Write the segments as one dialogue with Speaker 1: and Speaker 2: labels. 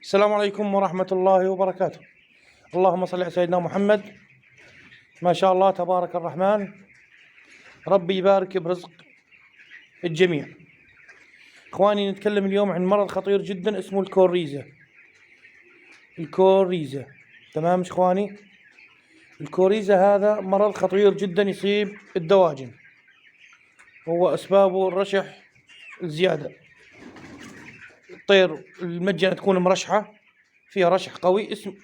Speaker 1: السلام عليكم ورحمة الله وبركاته. اللهم صل على سيدنا محمد. ما شاء الله تبارك الرحمن، ربي يبارك برزق الجميع. اخواني، نتكلم اليوم عن مرض خطير جدا اسمه الكوريزا. الكوريزا، تمام اخواني؟ الكوريزا هذا مرض خطير جدا يصيب الدواجن، هو اسبابه الرشح الزيادة. الطير المجنة تكون مرشحة، فيها رشح قوي، اسم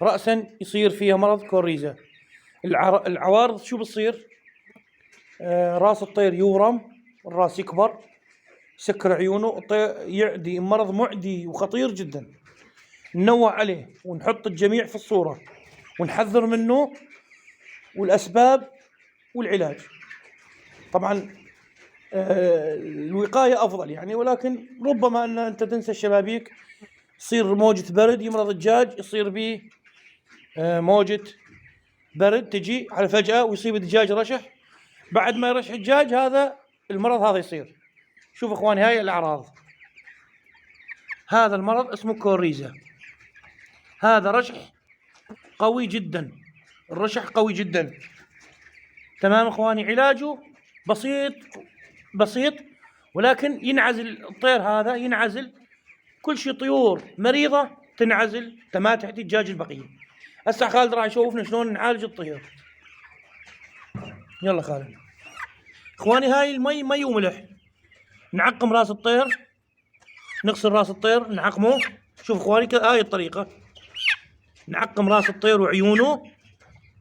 Speaker 1: رأسا يصير فيها مرض كوريزا. العوارض شو بتصير؟ راس الطير يورم، الراس يكبر، يسكر عيونه، الطير يعدي، مرض معدي وخطير جدا. ننوع عليه ونحط الجميع في الصورة ونحذر منه، والأسباب والعلاج. طبعا الوقاية أفضل يعني، ولكن ربما أن أنت تنسى الشبابيك، يصير موجة برد يمرض الدجاج، يصير به موجة برد تجي على فجأة ويصيب الدجاج رشح. بعد ما يرشح الدجاج هذا المرض هذا يصير. شوف اخواني، هاي الاعراض. هذا المرض اسمه كوريزا، هذا رشح قوي جدا، الرشح قوي جدا. تمام اخواني؟ علاجه بسيط، ولكن ينعزل الطير هذا، ينعزل كل شيء. طيور مريضة تنعزل، ما تحتي الدجاج البقية. هسه خالد راح يشوفنا شلون نعالج الطيور. يلا خالد. اخواني، هاي المي مي وملح. نعقم راس الطير، نغسل راس الطير نعقمه. شوف اخواني، هاي الطريقة، نعقم راس الطير وعيونه،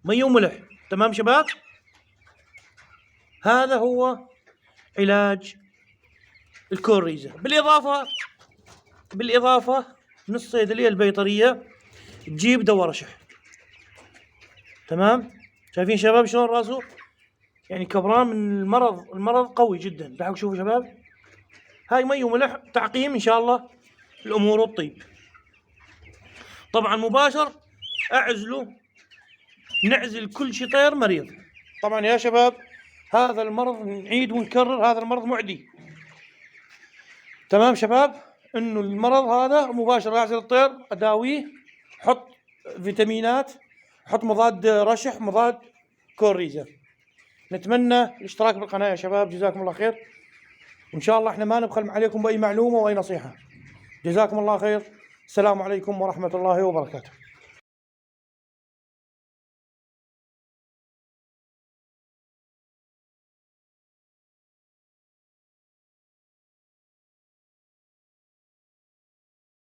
Speaker 1: مي وملح. تمام شباب؟ هذا هو علاج الكوريزا. بالإضافة من الصيدلية البيطرية تجيب دواء رشح. تمام؟ شايفين شباب شلون راسه يعني كبران من المرض قوي جدا. تعالوا شوفوا شباب، هاي مي وملح، تعقيم ان شاء الله الامور والطيب. طبعا مباشر اعزله، نعزل كل شيء طير مريض. طبعا يا شباب، هذا المرض نعيد ونكرر، هذا المرض معدي. تمام شباب؟ انه المرض هذا مباشر اعزل الطير، اداويه، حط فيتامينات، حط مضاد رشح، مضاد كوريزا. نتمنى الاشتراك بالقناة يا شباب، جزاكم الله خير. وإن شاء الله إحنا ما نبخل عليكم بأي معلومة وأي نصيحة. جزاكم الله خير. السلام عليكم ورحمة الله وبركاته.